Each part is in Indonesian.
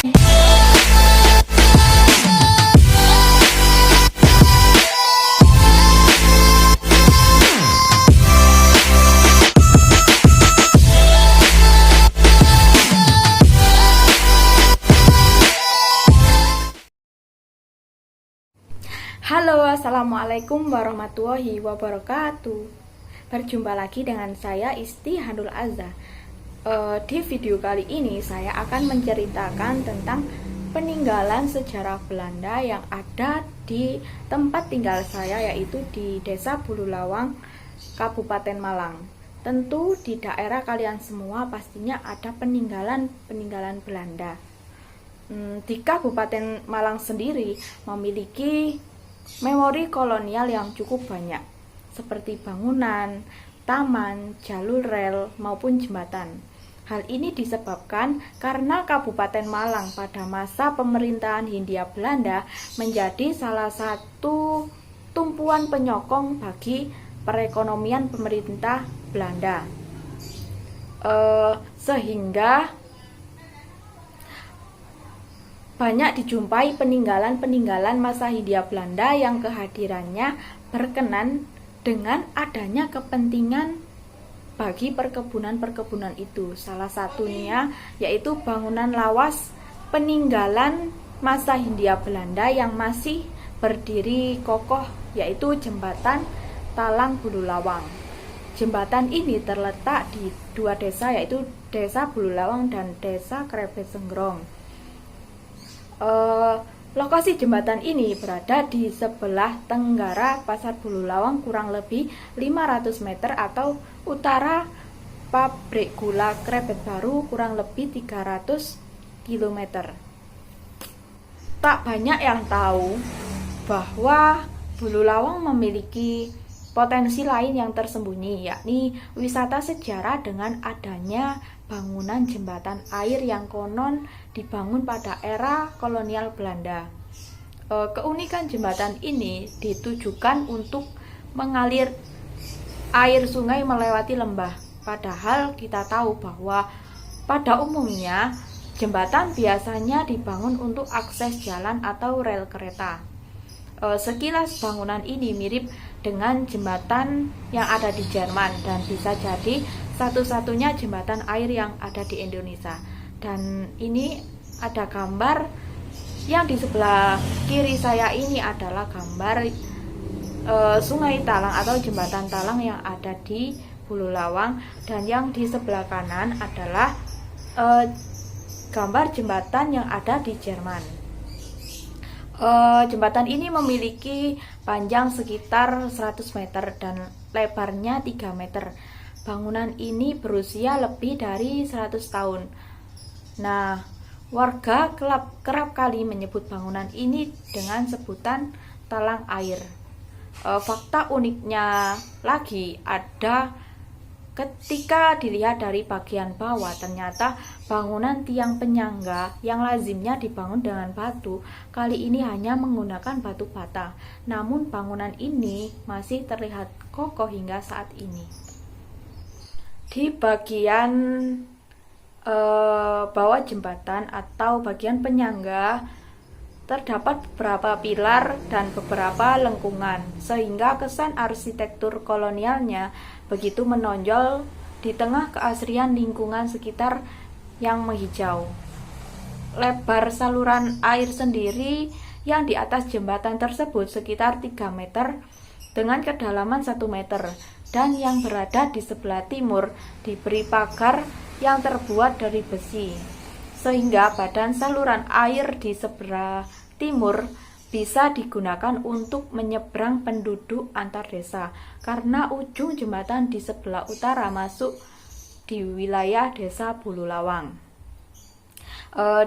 Halo, assalamualaikum warahmatullahi wabarakatuh. Berjumpa lagi dengan saya Isti Handul Azza. Di video kali ini saya akan menceritakan tentang peninggalan sejarah Belanda yang ada di tempat tinggal saya, yaitu di Desa Bululawang, Kabupaten Malang. Tentu di daerah kalian semua pastinya ada peninggalan Belanda. Di Kabupaten Malang sendiri memiliki memori kolonial yang cukup banyak, seperti bangunan, taman, jalur rel, maupun jembatan. Hal ini disebabkan karena Kabupaten Malang pada masa pemerintahan Hindia Belanda menjadi salah satu tumpuan penyokong bagi perekonomian pemerintah Belanda. Sehingga banyak dijumpai peninggalan-peninggalan masa Hindia Belanda yang kehadirannya berkenan dengan adanya kepentingan bagi perkebunan-perkebunan itu. Salah satunya yaitu bangunan lawas peninggalan masa Hindia Belanda yang masih berdiri kokoh, yaitu jembatan Talang Bululawang. Jembatan ini terletak di dua desa, yaitu Desa Bululawang dan Desa Krebet Senggrong. Lokasi jembatan ini berada di sebelah tenggara Pasar Bululawang, kurang lebih 500 meter, atau utara pabrik gula Krebet Baru, kurang lebih 300 km. Tak banyak yang tahu bahwa Bululawang memiliki potensi lain yang tersembunyi, yakni wisata sejarah dengan adanya bangunan jembatan air yang konon dibangun pada era kolonial Belanda. Keunikan jembatan ini ditujukan untuk mengalir air sungai melewati lembah. Padahal kita tahu bahwa pada umumnya jembatan biasanya dibangun untuk akses jalan atau rel kereta. Sekilas bangunan ini mirip dengan jembatan yang ada di Jerman dan bisa jadi satu-satunya jembatan air yang ada di Indonesia. Dan ini ada gambar yang di sebelah kiri saya ini adalah gambar Sungai Talang atau jembatan Talang yang ada di Bululawang, dan yang di sebelah kanan adalah gambar jembatan yang ada di Jerman. Jembatan ini memiliki panjang sekitar 100 meter dan lebarnya 3 meter. Bangunan ini berusia lebih dari 100 tahun. Nah, warga kerap kali menyebut bangunan ini dengan sebutan talang air. Fakta uniknya lagi ada ketika dilihat dari bagian bawah, ternyata bangunan tiang penyangga yang lazimnya dibangun dengan batu, kali ini hanya menggunakan batu bata. Namun bangunan ini masih terlihat kokoh hingga saat ini. Di bagian bawah jembatan atau bagian penyangga terdapat beberapa pilar dan beberapa lengkungan, sehingga kesan arsitektur kolonialnya begitu menonjol di tengah keasrian lingkungan sekitar yang menghijau. Lebar saluran air sendiri yang di atas jembatan tersebut sekitar 3 meter dengan kedalaman 1 meter, dan yang berada di sebelah timur diberi pagar yang terbuat dari besi, sehingga badan saluran air di sebelah timur bisa digunakan untuk menyeberang penduduk antar desa, karena ujung jembatan di sebelah utara masuk di wilayah Desa Bululawang.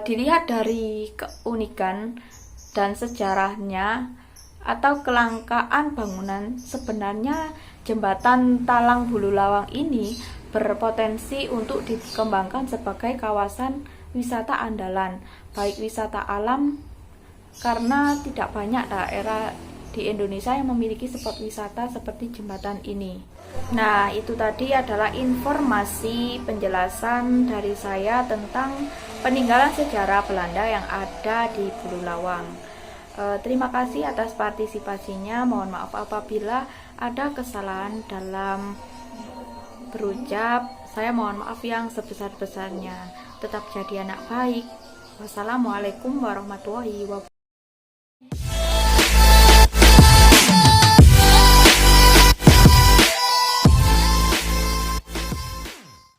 Dilihat dari keunikan dan sejarahnya atau kelangkaan bangunan, sebenarnya jembatan Talang Bululawang ini berpotensi untuk dikembangkan sebagai kawasan wisata andalan, baik wisata alam, karena tidak banyak daerah di Indonesia yang memiliki spot wisata seperti jembatan ini. Nah, itu tadi adalah informasi penjelasan dari saya tentang peninggalan sejarah Belanda yang ada di Bululawang. Terima kasih atas partisipasinya. Mohon maaf apabila ada kesalahan dalam berucap. Saya mohon maaf yang sebesar-besarnya. Tetap jadi anak baik. Wassalamualaikum warahmatullahi wabarakatuh.